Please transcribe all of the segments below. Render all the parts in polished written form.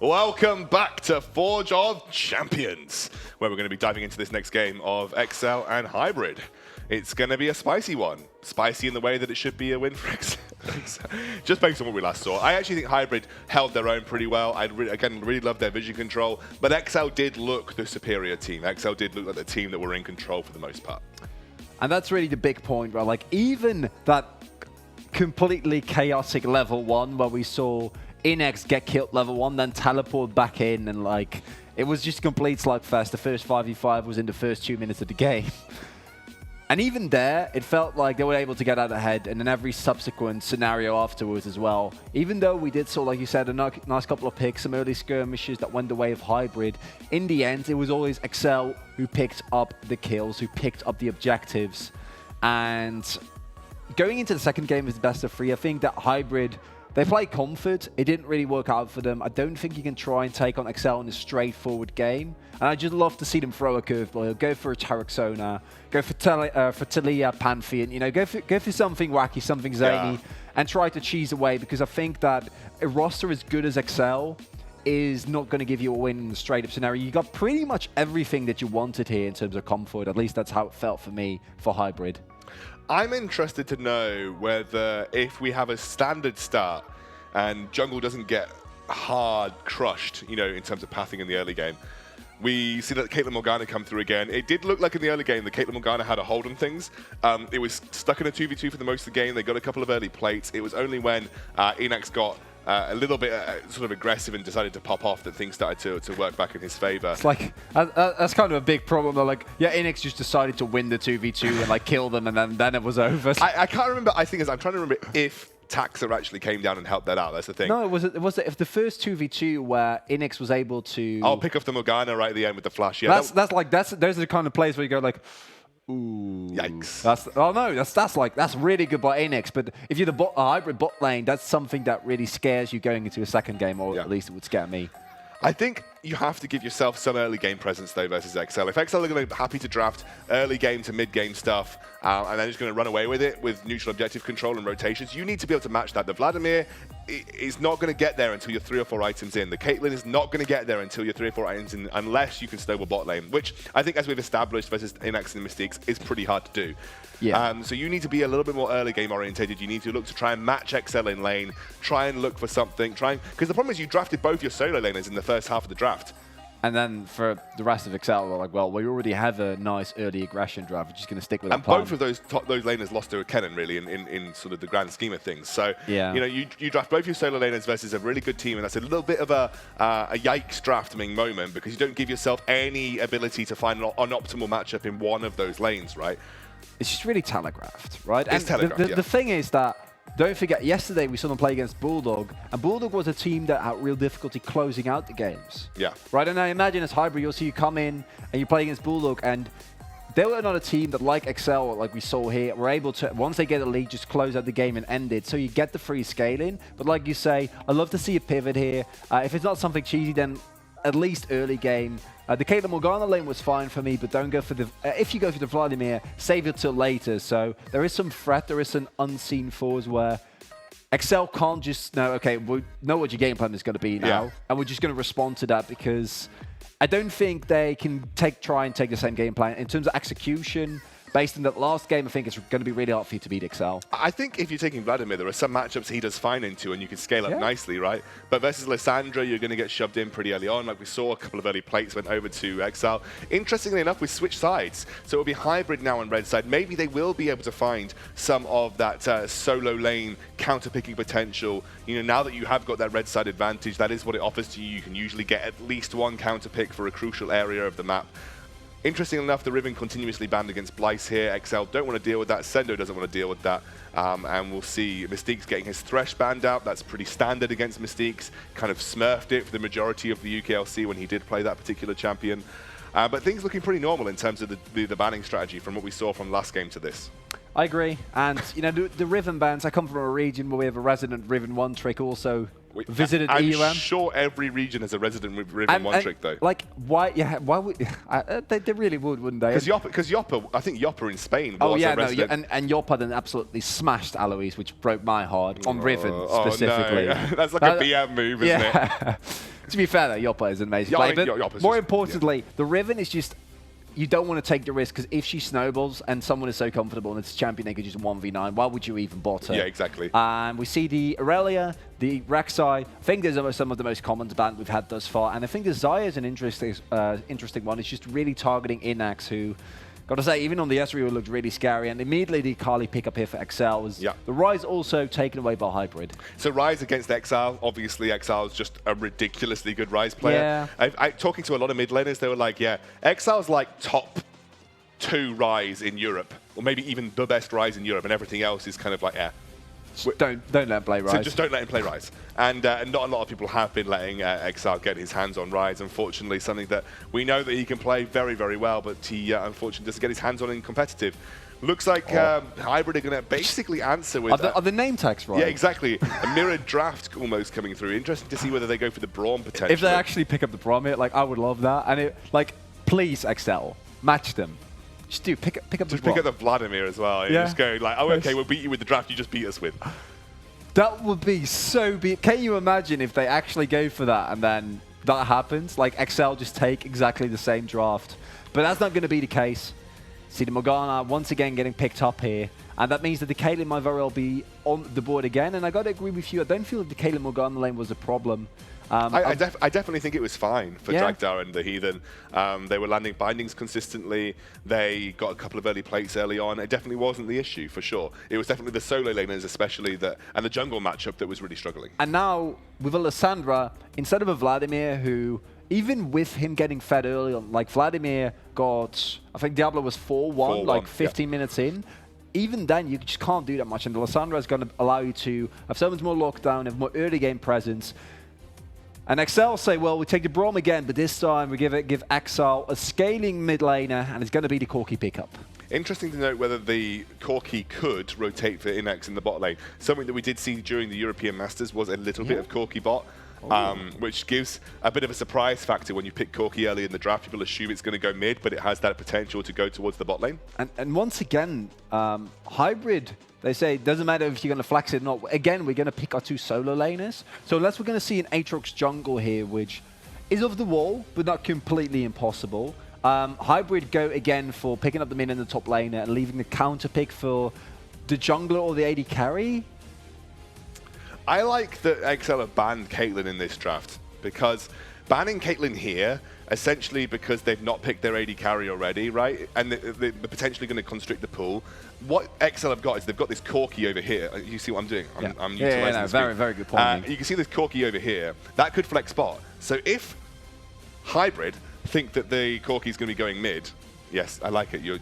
Welcome back to Forge of Champions, where we're going to be diving into this next game of XL and Hybrid. It's going to be a spicy one. Spicy in the way that it should be a win for XL. Just based on what we last saw. I actually think Hybrid held their own pretty well. I really love their vision control, but XL did look the superior team. XL did look like the team that were in control for the most part. And that's really the big point, right? Like, even that completely chaotic level 1 where we saw Inex get killed level 1, then teleport back in, and like, it was just complete slugfest. The first 5v5 was in the first 2 minutes of the game. And even there, it felt like they were able to get out ahead, and in every subsequent scenario afterwards as well. Even though we did saw, like you said, a nice couple of picks, some early skirmishes that went the way of Hybrid, in the end, it was always XL who picked up the kills, who picked up the objectives. And going into the second game as the best of 3, I think that Hybrid, they play comfort. It didn't really work out for them. I don't think you can try and take on XL in a straightforward game. And I just love to see them throw a curveball. Go for a Tarek go for Talia Pantheon. You know, go for something wacky, something zany, and try to cheese away. Because I think that a roster as good as XL is not going to give you a win in the straight-up scenario. You got pretty much everything that you wanted here in terms of comfort. At least that's how it felt for me for Hybrid. I'm interested to know whether, if we have a standard start and jungle doesn't get hard crushed, you know, in terms of pathing in the early game, we see that Caitlyn Morgana come through again. It did look like in the early game that Caitlyn Morgana had a hold on things. It was stuck in a 2v2 for the most of the game. They got a couple of early plates. It was only when Enax got a little bit sort of aggressive and decided to pop off that things started to work back in his favor. It's like, that's kind of a big problem. They're like, yeah, Enax just decided to win the 2v2 and like kill them, and then it was over. I can't remember. I think I'm trying to remember if Taxa actually came down and helped that out. That's the thing. No, it was if the first 2v2 where Enax was able to... I'll pick off the Morgana right at the end with the flash. Yeah, those are the kind of plays where you go like, ooh. Yikes. That's really good by Enax, but if you're the Hybrid bot lane, that's something that really scares you going into a second game, or at least it would scare me. I think you have to give yourself some early game presence, though, versus XL. If XL are going to be happy to draft early game to mid game stuff, and then just going to run away with it with neutral objective control and rotations, you need to be able to match that. The Vladimir is not going to get there until you're 3 or 4 items in. The Caitlyn is not going to get there until you're 3 or 4 items in, unless you can snowball bot lane, which I think, as we've established versus Enax and Mystiques, is pretty hard to do. Yeah. So you need to be a little bit more early game orientated. You need to look to try and match XL in lane, try and look for something, because the problem is you drafted both your solo laners in the first half of the draft. And then for the rest of XL, they're like, well, we already have a nice early aggression draft. We're just going to stick with that plan. And both of those laners lost to a Kennen, really, in sort of the grand scheme of things. So, you know, you draft both your solo laners versus a really good team, and that's a little bit of a yikes drafting moment, because you don't give yourself any ability to find an optimal matchup in one of those lanes, right? It's just really telegraphed, right? It's telegraphed, the thing is that, don't forget, yesterday we saw them play against Bulldog, and Bulldog was a team that had real difficulty closing out the games. Yeah. Right, and I imagine as Hybrid, you'll see you come in and you play against Bulldog, and they were not a team that, like XL, like we saw here, were able to, once they get a lead, just close out the game and end it. So you get the free scaling, but like you say, I'd love to see a pivot here. If it's not something cheesy, then at least early game. The Caitlyn Morgana lane was fine for me, but don't go for the... if you go for the Vladimir, save it till later. So there is some threat, there is some unseen force where XL can't just know, okay, we know what your game plan is going to be now, and we're just going to respond to that, because I don't think they can try and take the same game plan. In terms of execution, based on that last game, I think it's going to be really hard for you to beat XL. I think if you're taking Vladimir, there are some matchups he does fine into and you can scale up nicely, right? But versus Lissandra, you're going to get shoved in pretty early on. Like we saw, a couple of early plates went over to XL. Interestingly enough, we switched sides. So it'll be Hybrid now on red side. Maybe they will be able to find some of that solo lane counter-picking potential. You know, now that you have got that red side advantage, that is what it offers to you. You can usually get at least one counter-pick for a crucial area of the map. Interestingly enough, the Riven continuously banned against Blyce here. XL don't want to deal with that. Sendo doesn't want to deal with that. And we'll see Mystique's getting his Thresh banned out. That's pretty standard against Mystique's. Kind of smurfed it for the majority of the UKLC when he did play that particular champion. But things looking pretty normal in terms of the banning strategy from what we saw from last game to this. I agree. And, you know, the Riven bands, I come from a region where we have a resident Riven one-trick also visited I'm EUM. sure every region has a resident Riven one-trick, though. Like, why? Yeah, why would... they really would, wouldn't they? Because Yoppa, I think Yoppa in Spain was a resident. And Yoppa then absolutely smashed Alois, which broke my heart, on Riven specifically. Oh, no. That's like a BM move, isn't it? To be fair, though, Yoppa is an amazing player. But more importantly, the Riven is just... You don't want to take the risk, because if she snowballs and someone is so comfortable and it's champion they could just 1v9, why would you even bot her? Yeah, exactly. And we see the Aurelia, the Rek'Sai. I think these are some of the most common bans we've had thus far. And I think the Xayah is an interesting one. It's just really targeting Inax, who, got to say, even on the Ezreal looked really scary. And immediately the Kali pickup here for Exile was the Ryze also taken away by Hybrid. So Ryze against Exile, obviously Exile is just a ridiculously good Ryze player. Yeah. Talking to a lot of mid laners, they were like, yeah, Exile's like top 2 Ryze in Europe, or maybe even the best Ryze in Europe, and everything else is kind of like, Don't let him play Ryze. So just don't let him play Ryze. And not a lot of people have been letting Exile get his hands on Ryze. Unfortunately, something that we know that he can play very, very well, but he unfortunately doesn't get his hands on in competitive. Looks like Hybrid are going to basically answer with... Are the name tags right? Yeah, exactly. A mirrored draft almost coming through. Interesting to see whether they go for the Braum potentially. If they actually pick up the Braum here, like, I would love that. And please, Excel, match them. Just pick up the Braum. Just pick up the Vladimir as well. Yeah. Just go like, oh, okay, we'll beat you with the draft you just beat us with. That would be so Can you imagine if they actually go for that and then that happens? Like, Excel just take exactly the same draft. But that's not going to be the case. See the Morgana once again getting picked up here. And that means that the Caitlyn might very well be on the board again. And I got to agree with you. I don't feel like the Caitlyn Morgana lane was a problem. I definitely think it was fine for Dragdar and the Heathen. They were landing bindings consistently. They got a couple of early plates early on. It definitely wasn't the issue, for sure. It was definitely the solo laners, especially, and the jungle matchup that was really struggling. And now, with a Lissandra, instead of a Vladimir who, even with him getting fed early on, like Vladimir got, I think Diablo was 4-1, like 15 minutes in. Even then, you just can't do that much. And the Lissandra is going to allow you to have so much more lockdown, have more early game presence. And Exile say, well, we take the Braum again, but this time we give Exile a scaling mid laner, and it's going to be the Corki pickup. Interesting to note whether the Corki could rotate for Inax in the bot lane. Something that we did see during the European Masters was a little bit of Corki bot, which gives a bit of a surprise factor when you pick Corki early in the draft. People assume it's going to go mid, but it has that potential to go towards the bot lane. And once again, Hybrid... They say it doesn't matter if you're going to flex it or not. Again, we're going to pick our 2 solo laners. So unless we're going to see an Aatrox jungle here, which is off the wall, but not completely impossible. Hybrid go again for picking up the mid and the top laner and leaving the counter pick for the jungler or the AD carry. I like that XL have banned Caitlyn in this draft, because banning Caitlyn here, essentially because they've not picked their AD carry already, right? And they're potentially going to constrict the pool. What XL have got is they've got this Corki over here. You see what I'm doing? I'm utilizing this. Very, very good point. You can see this Corki over here. That could flex bot. So if Hybrid think that the Corki is going to be going mid, yes, I like it. You're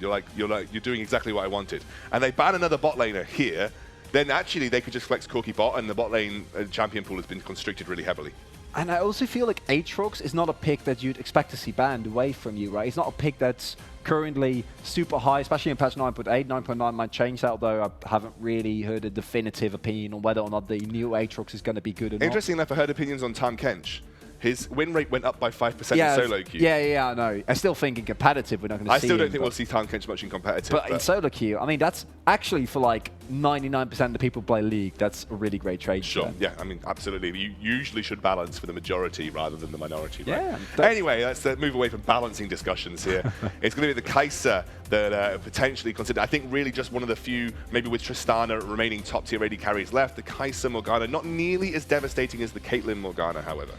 doing exactly what I wanted. And they ban another bot laner here, then actually they could just flex Corki bot, and the bot lane champion pool has been constricted really heavily. And I also feel like Aatrox is not a pick that you'd expect to see banned away from you, right? It's not a pick that's currently super high, especially in patch 9.8. 9.9 might change that, although I haven't really heard a definitive opinion on whether or not the new Aatrox is going to be good or not. Interesting enough, I heard opinions on Tahm Kench. His win rate went up by 5% in solo queue. Yeah, I know. I still think in competitive we're not going to see I still don't think we'll see Tahm Kench much in competitive. But in solo queue, I mean, that's actually for like 99% of the people who play League, that's a really great trade. Sure, yeah, I mean, absolutely. You usually should balance for the majority rather than the minority, right? Yeah. Anyway, let's move away from balancing discussions here. It's going to be the Kai'Sa that potentially considered, I think really just one of the few, maybe with Tristana remaining top tier AD carries left. The Kai'Sa Morgana, not nearly as devastating as the Caitlyn Morgana, however.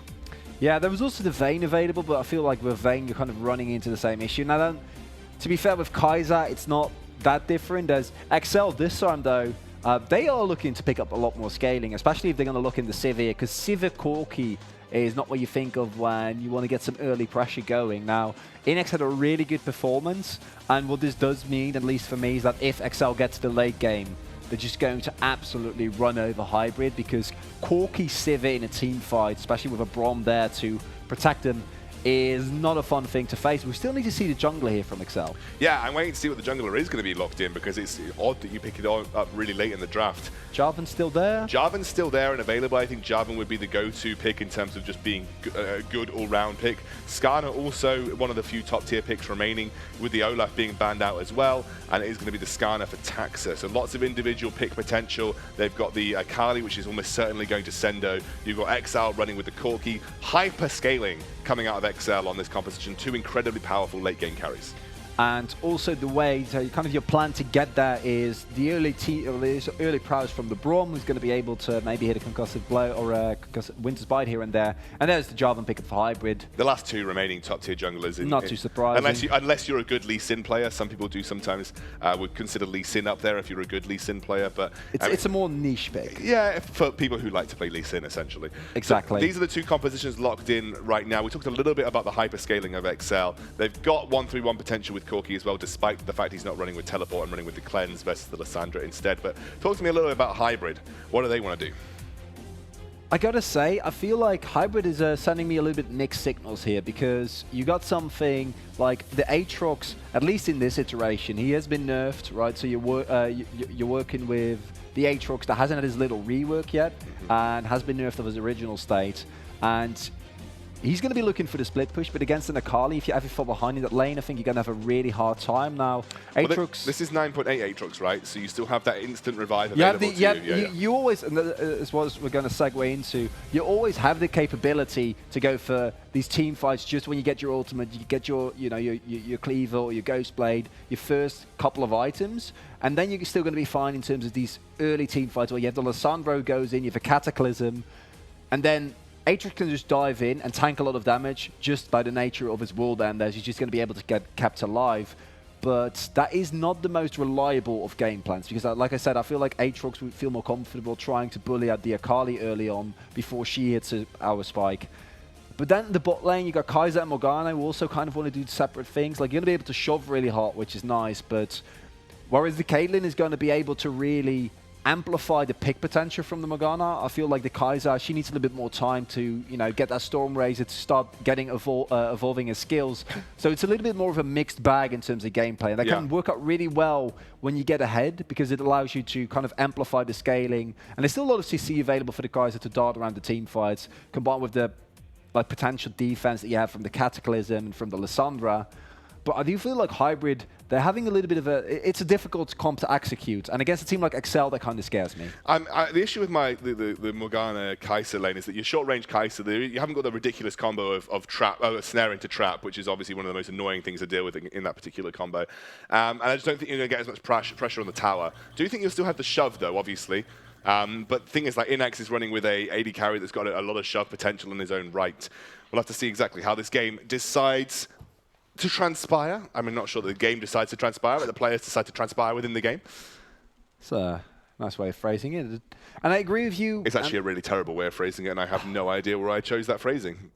Yeah, there was also the Vayne available, but I feel like with Vayne, you're kind of running into the same issue. Now, to be fair, with Kai'Sa, it's not that different. As XL this time, though, they are looking to pick up a lot more scaling, especially if they're going to look into Sivir, because Sivir Corki is not what you think of when you want to get some early pressure going. Now, Inex had a really good performance, and what this does mean, at least for me, is that if XL gets to the late game, they're just going to absolutely run over Hybrid, because Corki Sivir in a team fight, especially with a Braum there to protect them, is not a fun thing to face. We still need to see the jungler here from Excel. Yeah, I'm waiting to see what the jungler is going to be locked in, because it's odd that you pick it up really late in the draft. Jarvan's still there? Jarvan's still there and available. I think Jarvan would be the go-to pick in terms of just being a good all-round pick. Skarner also one of the few top-tier picks remaining, with the Olaf being banned out as well, and it is going to be the Skarner for Taxa. So lots of individual pick potential. They've got the Akali, which is almost certainly going to Sendo. You've got Exile running with the Corki. Hyper-scaling coming out of Excel on this composition. Two incredibly powerful late-game carries. And also the way, so kind of your plan to get there is the early prowess from the Braum, who's going to be able to maybe hit a concussive blow or a Winter's Bite here and there. And there's the Jarvan pickup for Hybrid. The last two remaining top-tier junglers. Not too surprising. Unless you're a good Lee Sin player. Some people do sometimes would consider Lee Sin up there if you're a good Lee Sin player. But it's a more niche pick. Yeah, for people who like to play Lee Sin, essentially. Exactly. So these are the two compositions locked in right now. We talked a little bit about the hyper-scaling of Excel. They've got 1-3-1 potential with Corki as well, despite the fact he's not running with Teleport and running with the Cleanse versus the Lissandra instead. But talk to me a little bit about Hybrid. What do they want to do? I gotta say, I feel like Hybrid is sending me a little bit mixed signals here, because you got something like the Aatrox, at least in this iteration, he has been nerfed, right? So you're working with the Aatrox that hasn't had his little rework yet, and has been nerfed of his original state. And he's going to be looking for the split push, but against an Akali, if you ever fall behind in that lane, I think you're going to have a really hard time now. Aatrox... This is 9.8 Aatrox, right? So you still have that instant revive available to you. You always, and as what we're going to segue into, you always have the capability to go for these team fights just when you get your ultimate, you get your cleaver or your ghost blade, your first couple of items, and then you're still going to be fine in terms of these early team fights where you have the Lissandro goes in, you have a Cataclysm, and then Aatrox can just dive in and tank a lot of damage just by the nature of his world enders. He's just going to be able to get kept alive. But that is not the most reliable of game plans, because like I said, I feel like Aatrox would feel more comfortable trying to bully out the Akali early on before she hits our spike. But then the bot lane, you got Kai'Sa and Morgana who also kind of want to do separate things. Like, you're going to be able to shove really hard, which is nice, but whereas the Caitlyn is going to be able to really amplify the pick potential from the Morgana, I feel like the Kai'Sa, she needs a little bit more time to, get that Storm Razor to start getting evolving her skills. So it's a little bit more of a mixed bag in terms of gameplay. And that can work out really well when you get ahead, because it allows you to kind of amplify the scaling. And there's still a lot of CC available for the Kai'Sa to dart around the team fights, combined with the potential defense that you have from the Cataclysm and from the Lissandra. But I do feel like Hybrid, they're having a little bit of it's a difficult comp to execute. And against a team like Excel, that kind of scares me. The issue with the Morgana Kai'Sa lane is that your short-range Kai'Sa, you haven't got the ridiculous combo of snare into trap, which is obviously one of the most annoying things to deal with in that particular combo. And I just don't think you're going to get as much pressure on the tower. Do you think you'll still have the shove, though, obviously? But the thing is, like, Inax is running with a AD carry that's got a lot of shove potential in his own right. We'll have to see exactly how this game decides to transpire. I mean, not sure that the game decides to transpire, but the players decide to transpire within the game. It's a nice way of phrasing it. And I agree with you. It's actually a really terrible way of phrasing it, and I have no idea where I chose that phrasing.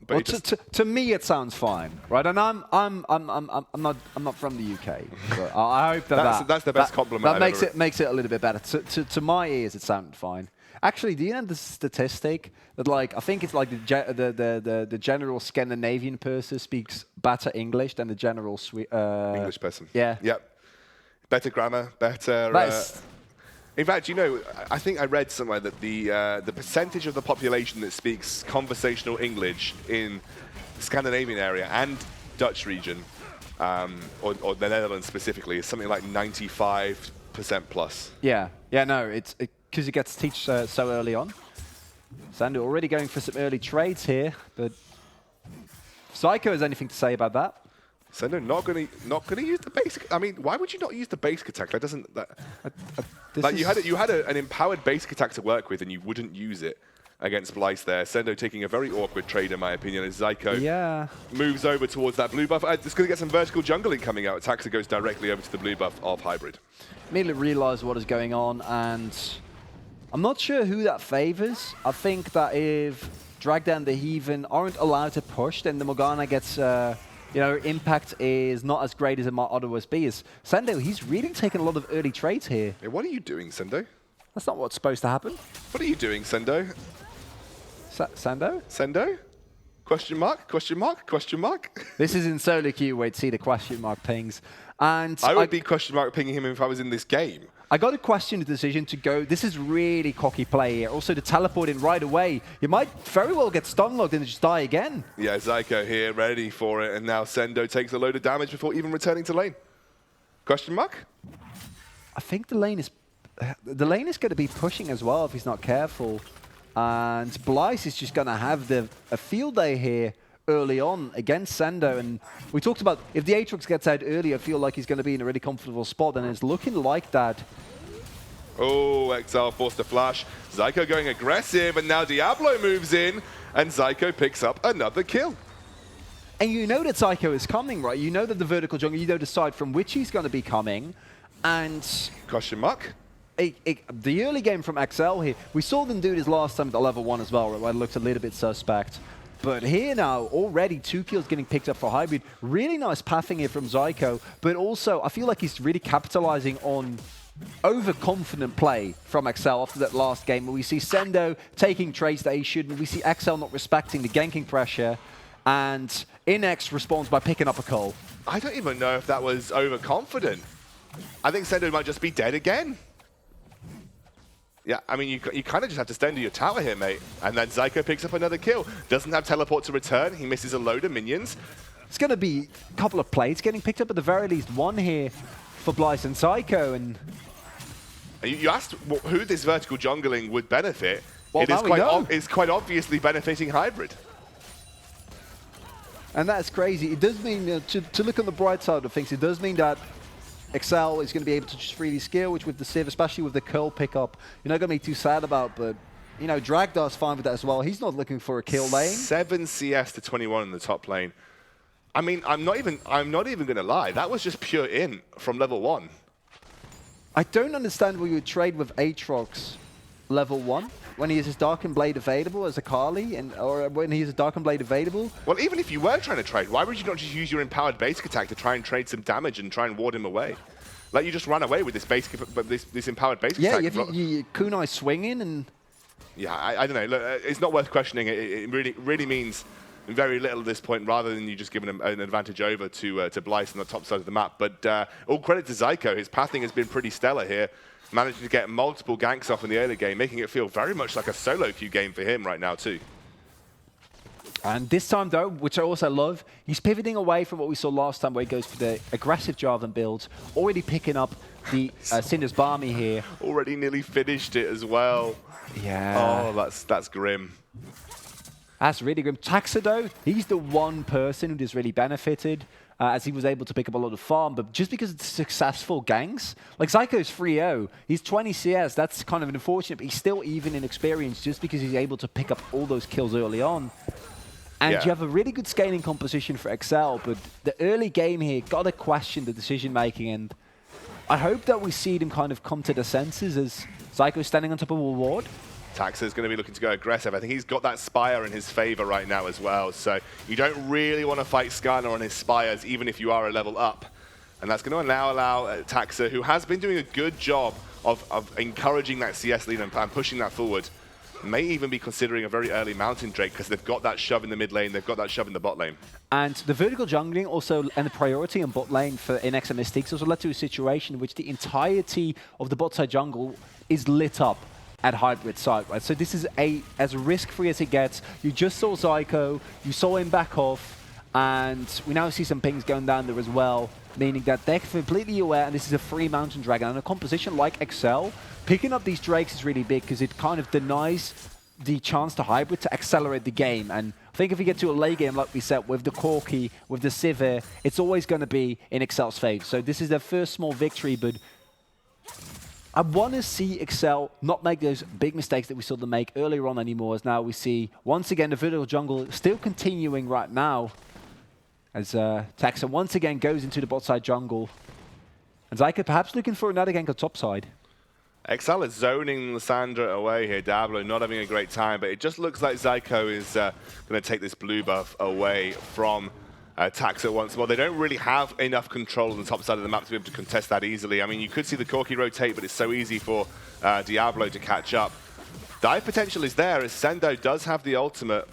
But well, to me, it sounds fine, right? And I'm not from the UK, but I hope that's the best compliment. That makes it a little bit better. To my ears, it sounded fine. Actually, do you know the statistic that, like, I think it's like the general Scandinavian person speaks better English than the general English person? Yeah. Yep. Better grammar, better. In fact, I think I read somewhere that the percentage of the population that speaks conversational English in the Scandinavian area and Dutch region, or the Netherlands specifically, is something like 95% plus. Yeah. No, it's because it gets teach so early on. Sandu already going for some early trades here, but Psycho has anything to say about that? Sendo not gonna use the basic. I mean, why would you not use the basic attack? That doesn't. Like you had an empowered basic attack to work with, and you wouldn't use it against Blyce there. Sendo taking a very awkward trade, in my opinion, as Zyko moves over towards that blue buff. It's going to get some vertical jungling coming out. Taxa goes directly over to the blue buff of Hybrid. Immediately realised what is going on, and I'm not sure who that favours. I think that if Dragda and the Heathen aren't allowed to push, then the Morgana gets... impact is not as great as it might otherwise be. Sendo, he's really taking a lot of early trades here. Hey, what are you doing, Sendo? That's not what's supposed to happen. What are you doing, Sendo? Sendo? Sendo? Question mark? Question mark? Question mark? This is in solo queue where you'd see the question mark pings. And I would be question mark pinging him if I was in this game. I got to question the decision to go. This is really cocky play here. Also, to teleport in right away, you might very well get stun locked and just die again. Yeah, Zyko here, ready for it, and now Sendo takes a load of damage before even returning to lane. Question mark? I think the lane is going to be pushing as well if he's not careful. And Blyce is just going to have a field day here early on against Sendo. And we talked about if the Aatrox gets out early, I feel like he's going to be in a really comfortable spot, and it's looking like that. Oh, Exile forced a flash. Zyko going aggressive, and now Diablo moves in, and Zyko picks up another kill. And you know that Zyko is coming, right? You know that the vertical jungle, you know the side from which he's going to be coming. And Question mark? the early game from XL here, we saw them do this last time at the level 1 as well, right? Where it looked a little bit suspect. But here now, already 2 kills getting picked up for Hybrid. Really nice pathing here from Zyko, but also I feel like he's really capitalizing on overconfident play from XL after that last game, where we see Sendo taking trades that he shouldn't. We see XL not respecting the ganking pressure, and Inex responds by picking up a call. I don't even know if that was overconfident. I think Sendo might just be dead again. Yeah, I mean, you kind of just have to stand to your tower here, mate. And then Zyko picks up another kill. Doesn't have teleport to return. He misses a load of minions. It's going to be a couple of plays getting picked up, at the very least one here for Blyce and Zyko. And you asked who this vertical jungling would benefit. Well, It's quite obviously benefiting Hybrid. And that's crazy. It does mean, to look on the bright side of things, it does mean that XL is going to be able to just freely scale, which with the Civ, especially with the curl pickup, you're not going to be too sad about. But, you know, Dragdar's fine with that as well. He's not looking for a kill lane. 7 CS to 21 in the top lane. I mean, I'm not even going to lie. That was just pure int from level 1. I don't understand why you would trade with Aatrox level 1 when he has his Darkened Blade available as a Kali, or when he has a Darkened Blade available. Well, even if you were trying to trade, why would you not just use your empowered basic attack to try and trade some damage and try and ward him away? Like, you just ran away with this basic, this empowered basic attack. Yeah, you kunai swinging and... Yeah, I don't know. Look, it's not worth questioning. It really means very little at this point, rather than you just giving him an advantage over to Blyce on the top side of the map. But all credit to Zyko. His pathing has been pretty stellar here. Managing to get multiple ganks off in the early game, making it feel very much like a solo queue game for him right now too. And this time though, which I also love, he's pivoting away from what we saw last time, where he goes for the aggressive Jarvan builds, already picking up the Cinder's Barmy here. Already nearly finished it as well. Yeah. Oh, that's grim. That's really grim. Taxa though, he's the one person who just really benefited, as he was able to pick up a lot of farm, but just because it's successful ganks, like Zyko's 3-0, he's 20 CS, that's kind of unfortunate, but he's still even in experience just because he's able to pick up all those kills early on. And you have a really good scaling composition for XL, but the early game here, gotta question the decision making, and I hope that we see them kind of come to their senses as Zyko's standing on top of a ward. Taxa's going to be looking to go aggressive. I think he's got that Spire in his favor right now as well. So you don't really want to fight Skarner on his Spires, even if you are a level up. And that's going to allow Taxa, who has been doing a good job of encouraging that CS lead and pushing that forward, may even be considering a very early Mountain Drake, because they've got that shove in the mid lane, they've got that shove in the bot lane. And the vertical jungling also, and the priority on bot lane for Inex and Mystics also led to a situation in which the entirety of the bot side jungle is lit up at Hybrid side, right? So this is as risk-free as it gets. You just saw Zyko, you saw him back off, and we now see some pings going down there as well, meaning that they're completely aware, and this is a free Mountain Dragon. And a composition like XL, picking up these Drakes is really big because it kind of denies the chance to Hybrid to accelerate the game. And I think if we get to a late game, like we said, with the Corki, with the Sivir, it's always going to be in XL's favor. So this is their first small victory, but I want to see XL not make those big mistakes that we saw them make earlier on anymore, as now we see, once again, the vertical jungle still continuing right now, as Taxa once again goes into the bot side jungle. And Zyko perhaps looking for another gank on top side. XL is zoning Lissandra away here. Diablo not having a great time, but it just looks like Zyko is going to take this blue buff away from Taxa once more. They don't really have enough control on the top side of the map to be able to contest that easily. I mean, you could see the Corki rotate, but it's so easy for Diablo to catch up. Dive potential is there, as Sendo does have the ultimate.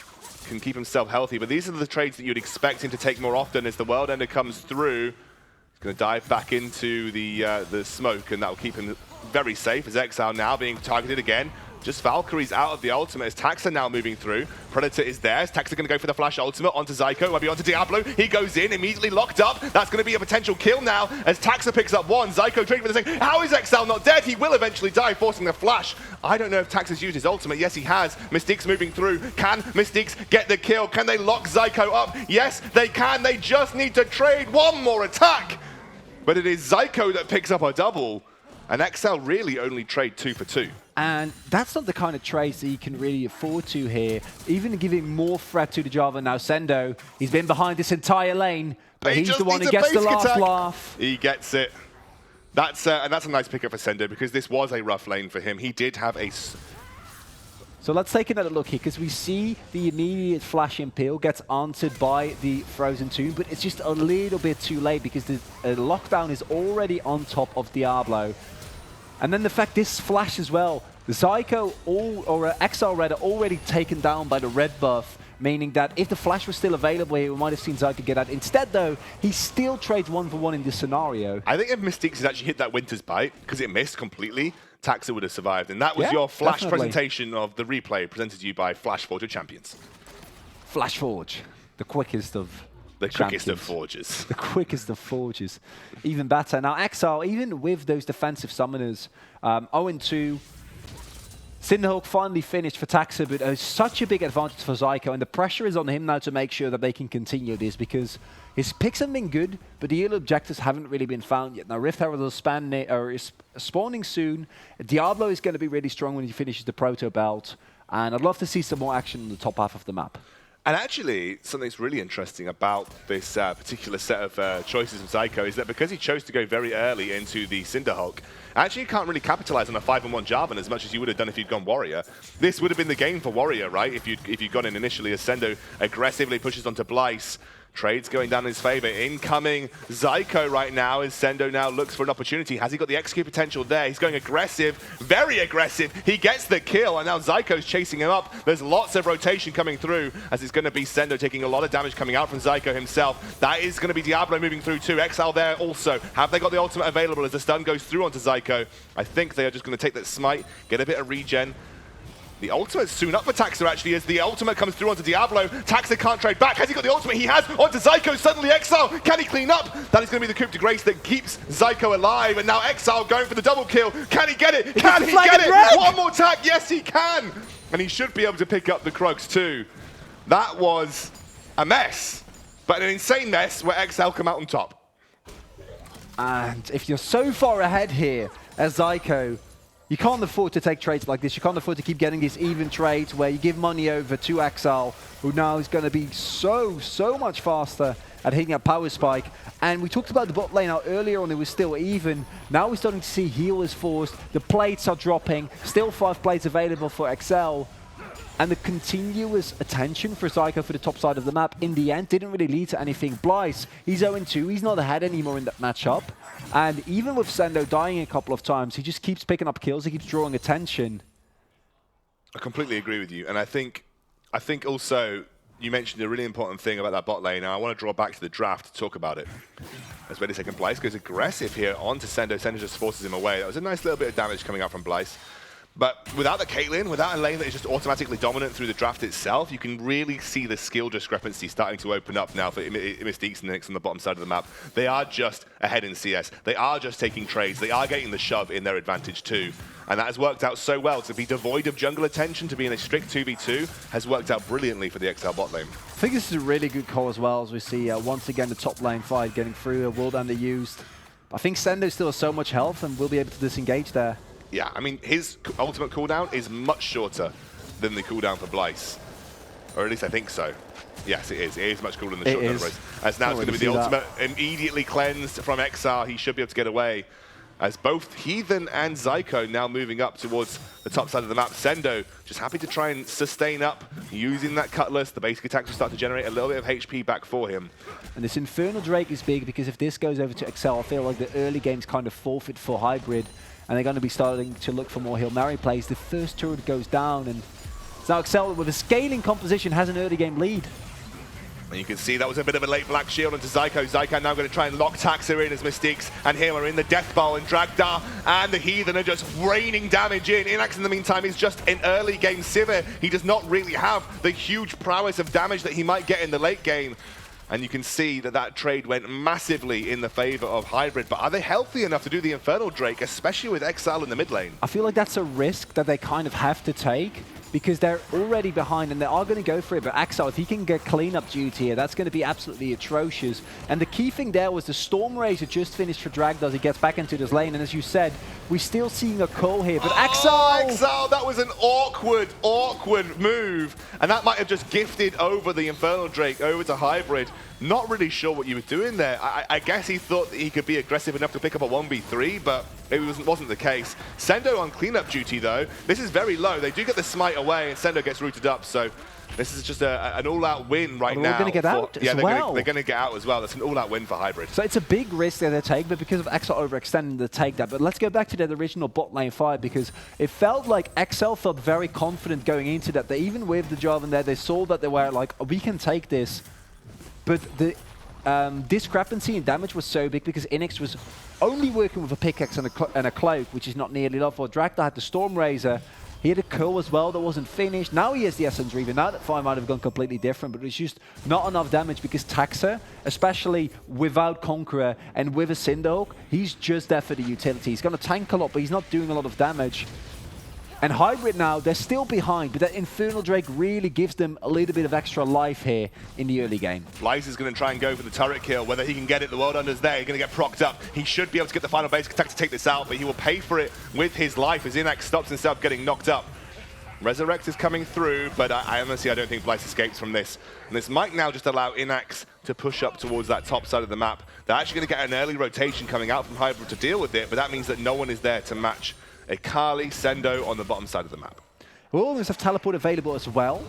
can keep himself healthy. But these are the trades that you'd expect him to take more often as the World Ender comes through. He's going to dive back into the smoke, and that will keep him very safe as Exile now being targeted again. Just Valkyrie's out of the ultimate as Taxa now moving through. Predator is there. Is Taxa going to go for the flash ultimate onto Zyko, maybe onto Diablo? He goes in, immediately locked up. That's going to be a potential kill now as Taxa picks up one. Zyko trading for the second. How is Exile not dead? He will eventually die, forcing the flash. I don't know if Taxa's used his ultimate. Yes, he has. Mystique's moving through. Can Mystique's get the kill? Can they lock Zyko up? Yes, they can. They just need to trade one more attack. But it is Zyko that picks up a double. And Exile really only trade 2 for 2. And that's not the kind of trades that you can really afford to here. Even giving more threat to the Java now. Sendo, he's been behind this entire lane, but he's the one who gets the last laugh. He gets it. That's and that's a nice pickup for Sendo because this was a rough lane for him. He did have a... So let's take another look here because we see the immediate flash impale gets answered by the Frozen Tomb, but it's just a little bit too late because the lockdown is already on top of Diablo. And then the fact this flash as well, the Zyko or Exile Red are already taken down by the red buff, meaning that if the flash was still available here, we might have seen Zyko get out. Instead though, he still trades 1-for-1 in this scenario. I think if Mystiques had actually hit that Winter's Bite, because it missed completely, Taxa would have survived. And that was your flash presentation of the replay presented to you by Flash Forge of Champions. Flash Forge, the quickest of the quickest of forges. The quickest of forges. Even better. Now, Exile, even with those defensive summoners, 0-2, Cinderhawk finally finished for Taxa, but such a big advantage for Zyko, and the pressure is on him now to make sure that they can continue this, because his picks have been good, but the early objectives haven't really been found yet. Now, Rift Herald is spawning soon. Diablo is going to be really strong when he finishes the Proto Belt, and I'd love to see some more action in the top half of the map. And actually, something that's really interesting about this particular set of choices of Zyko is that because he chose to go very early into the Cinderhulk, actually you can't really capitalize on a 5-on-1 Jarvan as much as you would have done if you'd gone Warrior. This would have been the game for Warrior, right? If you'd gone in initially as Sendo aggressively pushes onto Blyce. Trades going down in his favor. Incoming Zyko right now as Sendo now looks for an opportunity. Has he got the execute potential there? He's going aggressive, very aggressive. He gets the kill, and now Zyko's chasing him up. There's lots of rotation coming through as it's going to be Sendo taking a lot of damage coming out from Zyko himself. That is going to be Diablo moving through too. Exile there also. Have they got the ultimate available as the stun goes through onto Zyko? I think they are just going to take that smite, get a bit of regen. The ultimate's soon up for Taxa, actually, as the ultimate comes through onto Diablo. Taxa can't trade back. Has he got the ultimate? He has. Onto Zyko, suddenly Exile. Can he clean up? That is going to be the coup de grace that keeps Zyko alive. And now Exile going for the double kill. Can he get it? Can he get it? One more attack. Yes, he can. And he should be able to pick up the Krugs too. That was a mess, but an insane mess where Exile come out on top. And if you're so far ahead here as Zyko, you can't afford to take trades like this. You can't afford to keep getting these even trades where you give money over to Exile, who now is going to be so much faster at hitting a power spike. And we talked about the bot lane now earlier on, it was still even. Now we're starting to see healers forced. The plates are dropping. Still 5 plates available for Excel. And the continuous attention for Zyko for the top side of the map in the end didn't really lead to anything. Blyce, he's 0-2. He's not ahead anymore in that matchup. And even with Sendo dying a couple of times, he just keeps picking up kills. He keeps drawing attention. I completely agree with you. And I think also you mentioned a really important thing about that bot lane. Now I want to draw back to the draft to talk about it. As Ready Second Blyce goes aggressive here onto Sendo. Sendo just forces him away. That was a nice little bit of damage coming out from Blyce. But without the Caitlyn, without a lane that is just automatically dominant through the draft itself, you can really see the skill discrepancy starting to open up now for Mystiques and Nyx on the bottom side of the map. They are just ahead in CS. They are just taking trades. They are getting the shove in their advantage too. And that has worked out so well. To be devoid of jungle attention, to be in a strict 2v2, has worked out brilliantly for the XL bot lane. I think this is a really good call as well, as we see once again the top lane fight getting through, a World Ender used. I think Sendo still has so much health and will be able to disengage there. Yeah, I mean, his ultimate cooldown is much shorter than the cooldown for Blyce. Or at least I think so. Yes, it is. It is much cooler than the short race. As now it's going to be the ultimate immediately cleansed from XR. He should be able to get away. As both Heathen and Zyko now moving up towards the top side of the map. Sendo just happy to try and sustain up using that Cutlass. The basic attacks will start to generate a little bit of HP back for him. And this Infernal Drake is big because if this goes over to Excel, I feel like the early game's kind of forfeit for Hybrid. And they're going to be starting to look for more Hail Mary plays. The first turret goes down, and So now Excel, with a scaling composition, has an early game lead. And you can see that was a bit of a late black shield onto Zyko. Zyko now going to try and lock Taxa in as Mystiques and him are in the Death Bowl, and Dragdar and the Heathen are just raining damage in. Inax in the meantime is just an early game Sivir. He does not really have the huge prowess of damage that he might get in the late game. And you can see that that trade went massively in the favor of Hybrid. But are they healthy enough to do the Infernal Drake, especially with Exile in the mid lane? I feel like that's a risk that they kind of have to take, because they're already behind and they are going to go for it. But Axel, if he can get cleanup duty here, that's going to be absolutely atrocious. And the key thing there was the Storm Razor just finished for Dragdar as he gets back into this lane. And as you said, we're still seeing a call here. But Axel, that was an awkward move. And that might have just gifted over the Infernal Drake over to Hybrid. Not really sure what you were doing there. I guess he thought that he could be aggressive enough to pick up a 1v3, but it wasn't the case. Sendo on cleanup duty, though. This is very low. They do get the smite away, and Sendo gets rooted up, so this is just an all-out win right now. They're going to get out as well. They're going to get out as well. That's an all-out win for Hybrid. So it's a big risk that they take, but because of Excel overextending, they take that. But let's go back to that original bot lane fight, because it felt like Excel felt very confident going into that. They even with the Jarvan there, they saw that they were like, oh, we can take this. But the discrepancy in damage was so big because Inix was only working with a pickaxe and a cloak, which is not nearly enough. For Dragdar had the Storm Razor. He had a curl as well that wasn't finished. Now he has the Essence Reaver. Now that fight might have gone completely different, but it's just not enough damage because Taxa, especially without Conqueror and with a Cinderhawk, he's just there for the utility. He's going to tank a lot, but he's not doing a lot of damage. And Hybrid now, they're still behind, but that Infernal Drake really gives them a little bit of extra life here in the early game. Lyse is going to try and go for the turret kill. Whether he can get it, the World Under's there. He's going to get procced up. He should be able to get the final basic attack to take this out, but he will pay for it with his life as Inax stops himself getting knocked up. Resurrect is coming through, but I honestly, I don't think Lyse escapes from this. And this might now just allow Inax to push up towards that top side of the map. They're actually going to get an early rotation coming out from Hybrid to deal with it, but that means that no one is there to match a Kali, Sendo on the bottom side of the map. We'll always have teleport available as well,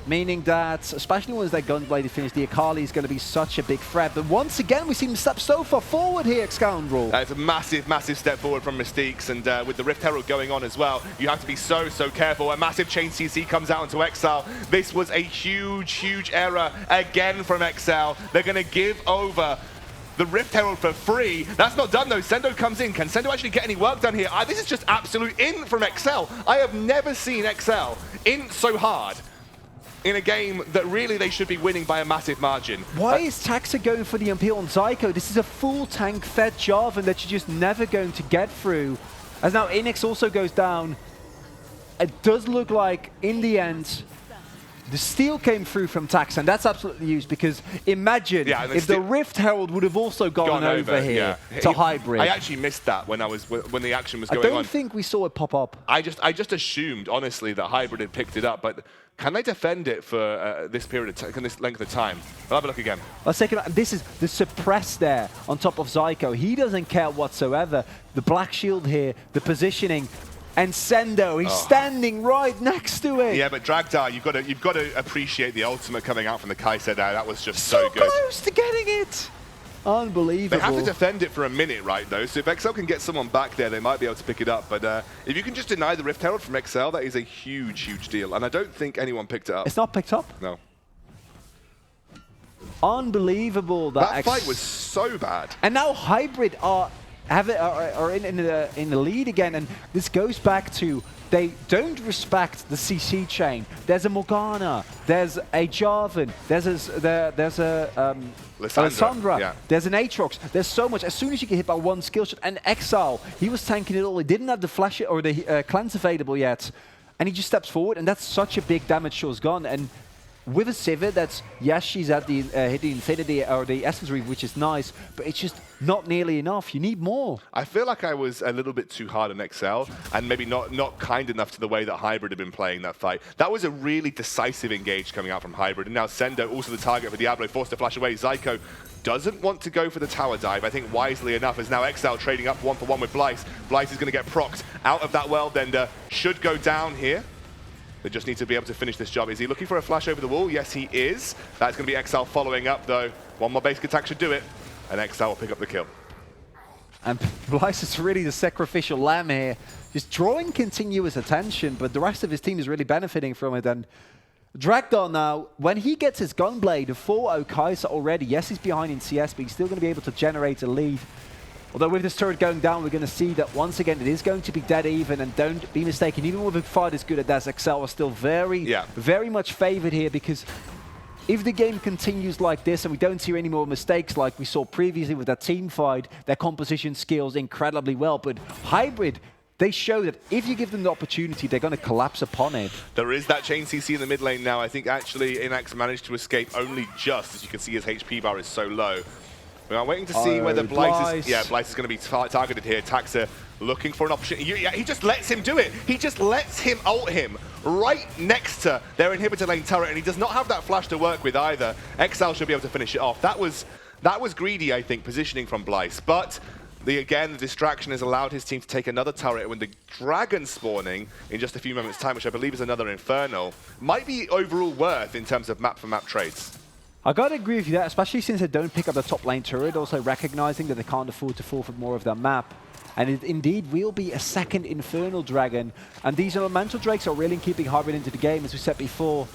meaning that, especially once that Gunblade is finished, the Akali is going to be such a big threat. But once again, we see him step so far forward here, Scoundrel. It's a massive step forward from Mystiques, and with the Rift Herald going on as well, you have to be so careful. A massive chain CC comes out onto Exile. This was a huge error again from Exile. They're going to give over the Rift Herald for free. That's not done though. Sendo comes in. Can Sendo actually get any work done here? This is just absolute in from Excel. I have never seen Excel in so hard in a game that really they should be winning by a massive margin. Why is Taxa going for the Impale on Zyko? This is a full tank fed Jarvan that you're just never going to get through. As now Inix also goes down. It does look like in the end the steal came through from Taxa, and that's absolutely used because imagine if the Rift Herald would have also gone over here to Hybrid. I actually missed that when the action was going on. I don't think we saw it pop up. I just assumed honestly that Hybrid had picked it up, but can they defend it for this period of time, this length of time? I'll have a look again. Let's take it. This is the suppress there on top of Zyko. He doesn't care whatsoever. The black shield here, the positioning. And Sendo, he's standing right next to it. Yeah, but Dragdar, you've got to appreciate the ultimate coming out from the Kai'Sa there. That was just so good. Close to getting it. Unbelievable. They have to defend it for a minute, right, though? So if XL can get someone back there, they might be able to pick it up. But if you can just deny the Rift Herald from XL, that is a huge deal. And I don't think anyone picked it up. It's not picked up? No. Unbelievable. That fight was so bad. And now Hybrid are in the lead again, and this goes back to they don't respect the CC chain. There's a Morgana, there's a Jarvan, there's a Lissandra, there's an Aatrox. There's so much. As soon as you get hit by one skill shot, and Exile, he was tanking it all. He didn't have the flash or the cleanse available yet, and he just steps forward, and that's such a big damage show's gone. And with a Sivir, that's, yes, she's at the hit the Infinity or the Essence Reef, which is nice, but it's just not nearly enough. You need more. I feel like I was a little bit too hard on XL and maybe not kind enough to the way that Hybrid had been playing that fight. That was a really decisive engage coming out from Hybrid, and now Sendo, also the target for Diablo, forced to flash away. Zyko doesn't want to go for the tower dive, I think wisely enough, as now XL trading up 1-for-1 with Blyce. Blyce is going to get procced out of that World Ender, should go down here. They just need to be able to finish this job. Is he looking for a flash over the wall? Yes, he is. That's going to be XL following up, though. One more basic attack should do it, and XL will pick up the kill. And Blyce is really the sacrificial lamb here. just drawing continuous attention, but the rest of his team is really benefiting from it. And Dragdar now, when he gets his Gunblade, 4-0 Kai'Sa already. Yes, he's behind in CS, but he's still going to be able to generate a lead. Although with this turret going down, we're going to see that once again, it is going to be dead even. And don't be mistaken, even with a fight as good as Excel are still very much favored here, because if the game continues like this and we don't see any more mistakes like we saw previously with that team fight, their composition scales incredibly well. But Hybrid, they show that if you give them the opportunity, they're going to collapse upon it. There is that chain CC in the mid lane now. I think actually Inax managed to escape only just, as you can see his HP bar is so low. We are waiting to see whether Blyce is going to be targeted here. Taxa looking for an opportunity. He just lets him do it. He just lets him ult him right next to their inhibitor lane turret, and he does not have that flash to work with either. XL should be able to finish it off. That was greedy, I think, positioning from Blyce. But again, the distraction has allowed his team to take another turret when the dragon spawning in just a few moments' time, which I believe is another Infernal, might be overall worth in terms of map-for-map trades. I gotta agree with you there, especially since they don't pick up the top lane turret, also recognizing that they can't afford to forfeit more of their map. And it indeed will be a second Infernal Dragon. And these Elemental Drakes are really keeping Hybrid into the game, as we said before.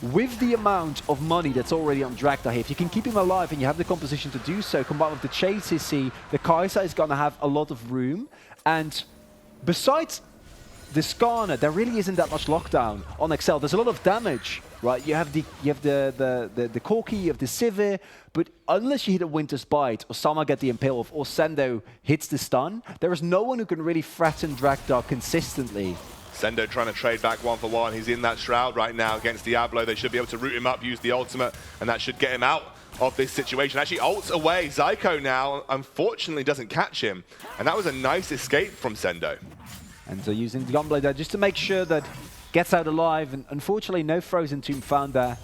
With the amount of money that's already on Dragdar here, if you can keep him alive and you have the composition to do so, combined with the chase CC, the Kai'Sa is gonna have a lot of room. And besides the Skarner, there really isn't that much lockdown on Excel. There's a lot of damage, right? You have the Corki, you have the Sivir, but unless you hit a Winter's Bite, or Sama get the Impale, or Sendo hits the stun, there is no one who can really threaten Dragdar consistently. Sendo trying to trade back 1-for-1. He's in that Shroud right now against Diablo. They should be able to root him up, use the ultimate, and that should get him out of this situation. Actually ults away. Zyko now, unfortunately, doesn't catch him. And that was a nice escape from Sendo. And so using the Gunblade there just to make sure that gets out alive, and unfortunately no Frozen Tomb found there.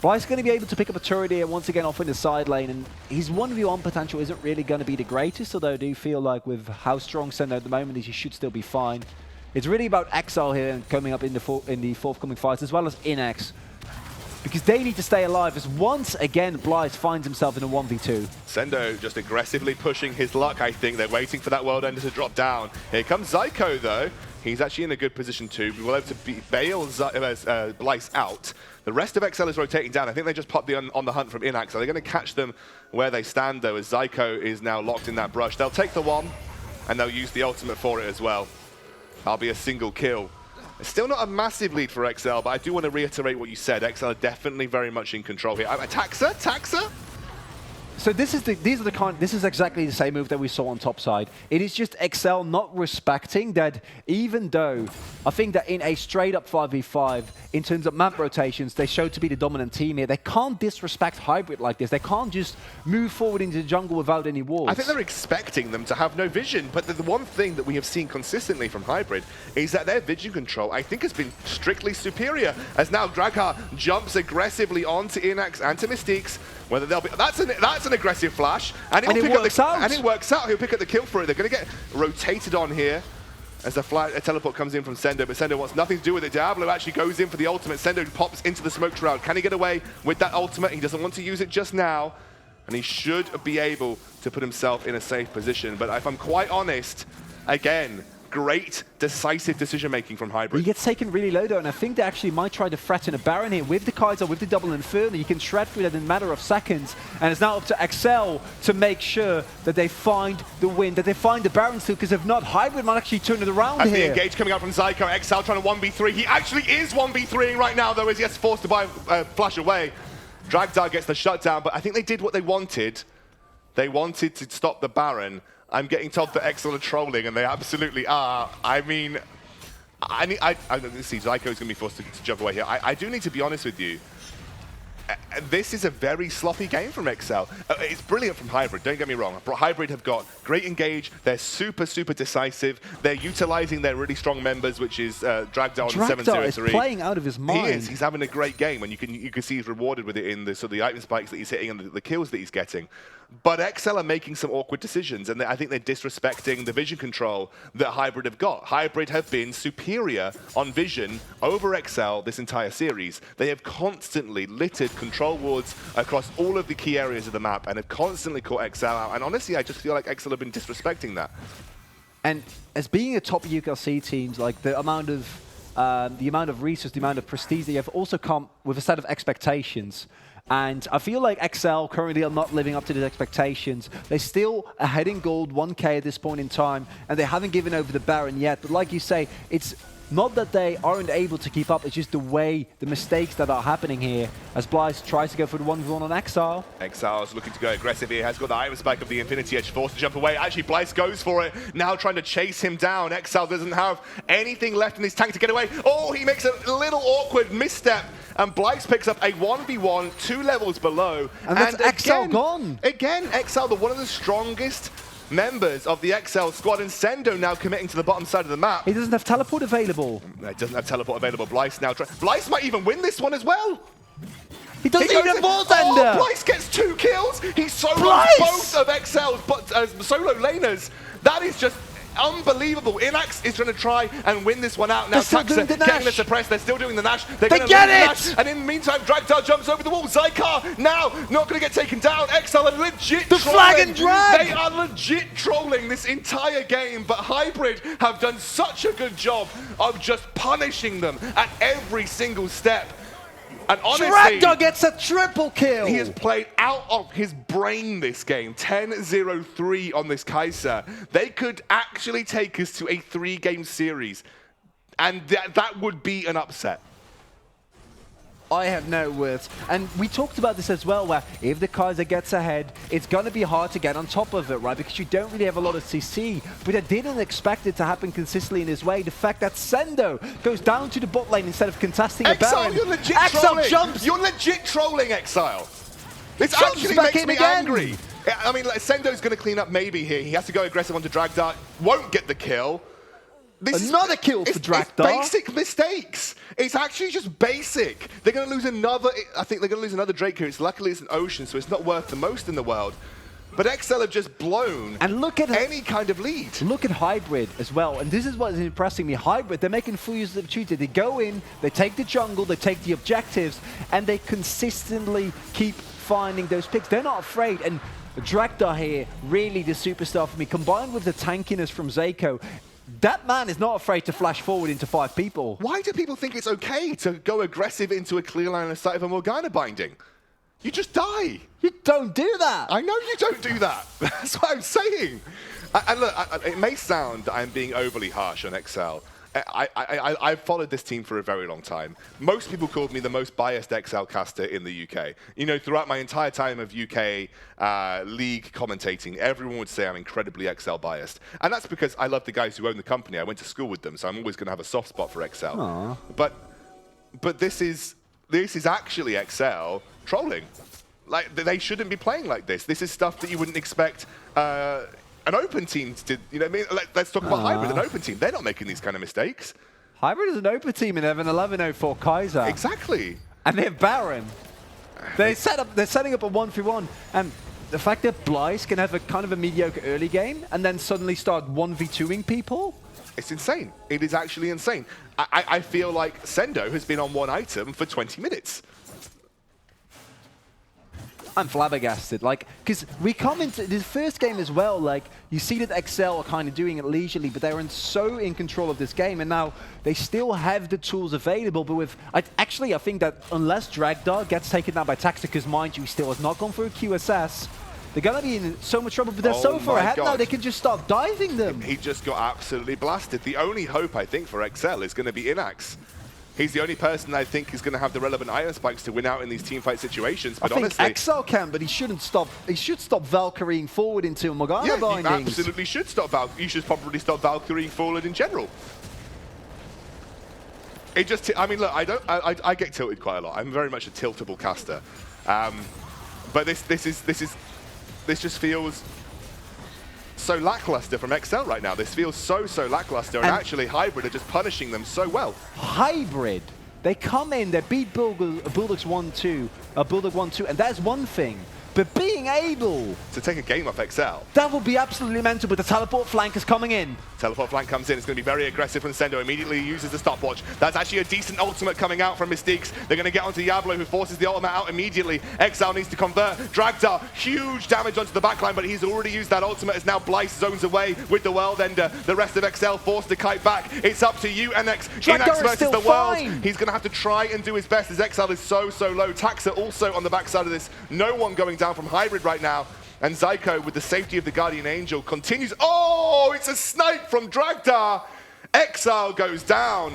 Bly's going to be able to pick up a turret here once again off in the side lane, and his 1v1 potential isn't really going to be the greatest, although I do feel like with how strong Sendo at the moment is, he should still be fine. It's really about Exile here and coming up in the forthcoming fights, as well as Inax, because they need to stay alive, as once again Blythe finds himself in a 1v2. Sendo just aggressively pushing his luck, I think. They're waiting for that World Ender to drop down. Here comes Zyko, though. He's actually in a good position too. We will able to bail Blyce out. The rest of XL is rotating down. I think they just popped on the hunt from Inax. Are they going to catch them where they stand, though, as Zyko is now locked in that brush? They'll take the one, and they'll use the ultimate for it as well. That'll be a single kill. It's still not a massive lead for XL, but I do want to reiterate what you said. XL are definitely very much in control here. Taxa? So this is exactly the same move that we saw on top side. It is just XL not respecting that, even though I think that in a straight up 5v5, in terms of map rotations, they show to be the dominant team here. They can't disrespect Hybrid like this. They can't just move forward into the jungle without any walls. I think they're expecting them to have no vision, but the one thing that we have seen consistently from Hybrid is that their vision control, I think, has been strictly superior, as now Dragha jumps aggressively onto Inax and to Mystiques. Whether they'll be, that's an aggressive flash, and it works out. He'll pick up the kill for it. They're going to get rotated on here as a teleport comes in from Sendo, but Sendo wants nothing to do with it. Diablo actually goes in for the ultimate. Sendo pops into the smoke shroud. Can he get away with that ultimate? He doesn't want to use it just now, and he should be able to put himself in a safe position. But if I'm quite honest, again, great decisive decision-making from Hybrid. He gets taken really low though, and I think they actually might try to threaten a Baron here with the Kai'Sa, with the double Inferno. You can shred through that in a matter of seconds, and it's now up to XL to make sure that they find the win, that they find the Baron still, because if not, Hybrid might actually turn it around here. As the engage coming out from Zyko, XL trying to 1v3. He actually is 1v3ing right now, though, as he gets forced to flash away. Dragdar gets the shutdown, but I think they did what they wanted. They wanted to stop the Baron. I'm getting told that XL are trolling, and they absolutely are. I mean, I see Zyko is going to be forced to jump away here. I do need to be honest with you. This is a very sloppy game from XL. It's brilliant from Hybrid, don't get me wrong. Hybrid have got great engage, they're super decisive, they're utilizing their really strong members, which is Dragdar on 703. Is playing out of his mind. He is, he's having a great game, and you can see he's rewarded with it in the sort of the item spikes that he's hitting and the kills that he's getting. But XL are making some awkward decisions, and I think they're disrespecting the vision control that Hybrid have got. Hybrid have been superior on vision over XL this entire series. They have constantly littered control wards across all of the key areas of the map and have constantly caught XL out. And honestly, I just feel like XL have been disrespecting that. And as being a top UKLC teams, like the amount of resource, the amount of prestige that you have also come with a set of expectations. And I feel like XL currently are not living up to these expectations. They're still ahead in gold, 1K at this point in time, and they haven't given over the Baron yet. But like you say, it's not that they aren't able to keep up, it's just the way, the mistakes that are happening here as Blyce tries to go for the 1v1 on Exile. Exile's looking to go aggressive here, has got the Iron Spike of the Infinity Edge, forced to jump away. Actually, Blyce goes for it, now trying to chase him down. Exile doesn't have anything left in his tank to get away. Oh, he makes a little awkward misstep, and Blyce picks up a 1v1, 2 levels below. And that's Exile gone. Again, Exile, one of the strongest members of the XL squad, and Sendo now committing to the bottom side of the map. He doesn't have teleport available. No, he doesn't have teleport available. Blyce now Blyce might even win this one as well. He doesn't even have ball tender. Oh, Blyce gets 2 kills. He solos both of XL's but solo laners. That is just unbelievable. Inax is trying to try and win this one out. Now Taxa getting the suppress. They're still doing the Nash. They're they get it! Nash. And in the meantime, Dragtar jumps over the wall. Zycar now not going to get taken down. XL are legit the trolling. Flag and drag! They are legit trolling this entire game, but Hybrid have done such a good job of just punishing them at every single step. And honestly, Dragtar gets a triple kill. He has played out of his brain this game. 10-0-3 on this Kai'Sa. They could actually take us to a 3-game series, and that would be an upset. I have no words. And we talked about this as well, where if the Kai'Sa gets ahead, it's going to be hard to get on top of it, right? Because you don't really have a lot of CC. But I didn't expect it to happen consistently in this way. The fact that Sendo goes down to the bot lane instead of contesting a Baron. Exile, you're legit Exile trolling. jumps. You're legit trolling, Exile. This Jumps actually back makes in me again. angry. I mean, like, Sendo's going to clean up maybe here. He has to go aggressive onto Dragtar. Won't get the kill. Another kill for Dragtar. It's basic mistakes. It's actually just basic. They're going to lose another. I think they're going to lose another Drake here. Luckily, it's an Ocean, so it's not worth the most in the world. But XL have just blown and look at any kind of lead. Look at Hybrid as well, and this is what is impressing me. Hybrid, they're making full use of the opportunity. They go in, they take the jungle, they take the objectives, and they consistently keep finding those picks. They're not afraid, and Dragtar here, really the superstar for me, combined with the tankiness from Zako. That man is not afraid to flash forward into 5 people. Why do people think it's okay to go aggressive into a clear line of sight of a Morgana binding? You just die. You don't do that. I know you don't do that. That's what I'm saying. And look, it may sound that I'm being overly harsh on XL. I've followed this team for a very long time. Most people called me the most biased XL caster in the UK. You know, throughout my entire time of UK league commentating, everyone would say I'm incredibly XL biased. And that's because I love the guys who own the company. I went to school with them, so I'm always going to have a soft spot for XL. Aww. But this is actually XL trolling. Like, they shouldn't be playing like this. This is stuff that you wouldn't expect an open team to, you know what I mean? Let's talk about Hybrid, an open team. They're not making these kind of mistakes. Hybrid is an open team in 11-11-0 for Kai'Sa. Exactly. And they're Baron. They're setting up a 1v1. And the fact that Blyce can have a kind of a mediocre early game and then suddenly start 1v2ing people. It's insane. It is actually insane. I feel like Sendo has been on one item for 20 minutes. I'm flabbergasted, like, because we come into this first game as well, like, you see that XL are kind of doing it leisurely, but they're so in control of this game, and now they still have the tools available, but with, I think that unless Dragtar gets taken down by Taxa, because mind you, he still has not gone through a QSS, they're going to be in so much trouble, but they're so far ahead now, they can just start diving them. He just got absolutely blasted. The only hope, I think, for XL is going to be Inax. He's the only person I think is going to have the relevant iron spikes to win out in these teamfight situations. But honestly, I think XL can, but he shouldn't stop. He should stop Valkyrieing forward into Morgana bindings. You absolutely should stop You should probably stop Valkyrieing forward in general. It just, I mean, look, I get tilted quite a lot. I'm very much a tiltable caster, but this just feels so lackluster from XL right now. This feels so lackluster, and actually Hybrid are just punishing them so well. Hybrid, they come in, they beat Bulldog 1-2, Bulldog 1-2, and that's one thing. But being able to take a game off XL. That would be absolutely mental, but the teleport flank is coming in. Teleport flank comes in. It's going to be very aggressive from Sendo. Immediately uses the stopwatch. That's actually a decent ultimate coming out from Mystiques. They're going to get onto Diablo, who forces the ultimate out immediately. XL needs to convert. Dragdar, huge damage onto the backline, but he's already used that ultimate as now Blyce zones away with the World Ender. The rest of XL forced to kite back. It's up to you, NX. Inax versus the World. He's going to have to try and do his best as XL is so low. Taxa also on the backside of this. No one going down from Hybrid right now. And Zyko, with the safety of the Guardian Angel, continues. Oh, it's a snipe from Dragdar. Exile goes down.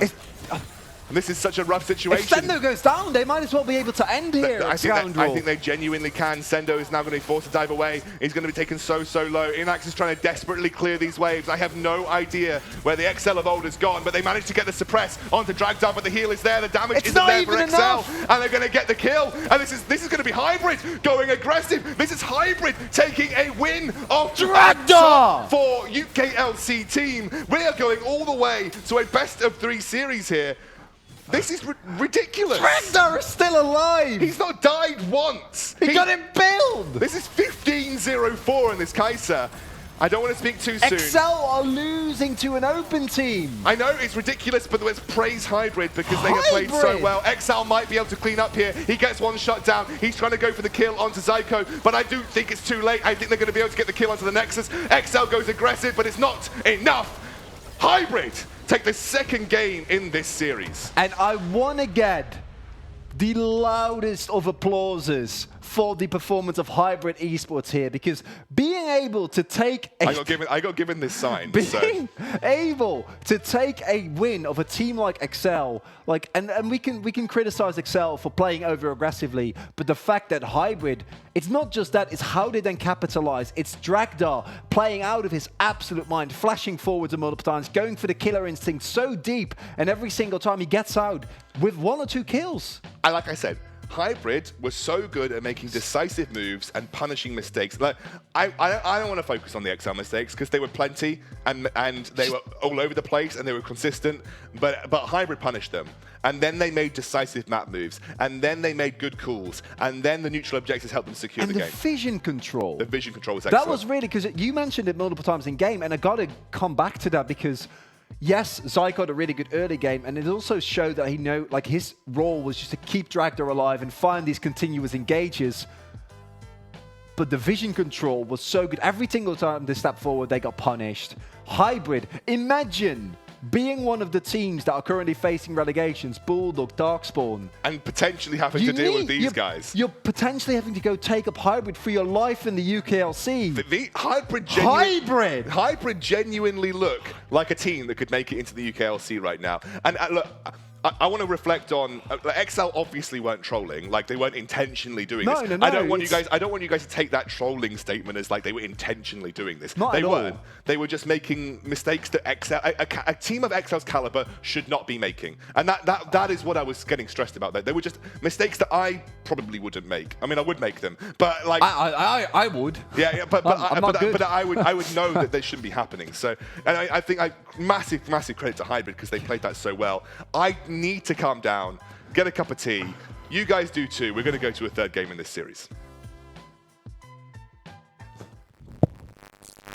And this is such a rough situation. If Sendo goes down, they might as well be able to end here. I think they genuinely can. Sendo is now going to be forced to dive away. He's going to be taken so low. Inax is trying to desperately clear these waves. I have no idea where the XL of old is gone, but they managed to get the suppress onto Dragdar, but the heal is there. The damage isn't there for XL, and they're going to get the kill. And this is going to be Hybrid going aggressive. This is Hybrid taking a win of Dragdar for UKLC team. We are going all the way to a best of 3 series here. This is ridiculous. Dragdar is still alive. He's not died once. He got him build. This is 15-0-4 in this Kai'Sa. I don't want to speak too soon. XL are losing to an open team. I know it's ridiculous, but let's praise Hybrid because they have played so well. XL might be able to clean up here. He gets one shot down. He's trying to go for the kill onto Zyko, but I do think it's too late. I think they're going to be able to get the kill onto the Nexus. XL goes aggressive, but it's not enough. Hybrid take the second game in this series. And I want to get the loudest of applauses for the performance of Hybrid Esports here, because being able to take I got given this sign. Being able to take a win of a team like XL, and we can criticize XL for playing over aggressively, but the fact that Hybrid, it's not just that, it's how they then capitalize. It's Dragdar playing out of his absolute mind, flashing forwards multiple times, going for the killer instinct so deep, and every single time he gets out with 1 or 2 kills. Like I said, Hybrid was so good at making decisive moves and punishing mistakes. Like, I don't want to focus on the XL mistakes because they were plenty and they were all over the place and they were consistent, but Hybrid punished them. And then they made decisive map moves, and then they made good calls, and then the neutral objectives helped them secure the game. And the vision control. The vision control was excellent. That was really, because you mentioned it multiple times in game, and I got to come back to that because yes, Zyko had a really good early game, and it also showed that his role was just to keep Dragdar alive and find these continuous engages. But the vision control was so good. Every single time they stepped forward, they got punished. Hybrid, imagine being one of the teams that are currently facing relegations, Bulldog, Darkspawn. And potentially having to deal with these guys. You're potentially having to go take up Hybrid for your life in the UKLC. The Hybrid genuinely look like a team that could make it into the UKLC right now. And look, I want to reflect on XL obviously weren't trolling, like they weren't intentionally doing this. No, I don't want you guys to take that trolling statement as like they were intentionally doing this. They weren't. They were just making mistakes that a team of XL's caliber should not be making. And that is what I was getting stressed about. They were just mistakes that I probably wouldn't make. I mean, I would make them, but like I would. Yeah, but I would know that they shouldn't be happening. So, and I think massive credit to Hybrid because they played that so well. I need to calm down, get a cup of tea. You guys do too. We're going to go to a 3rd game in this series.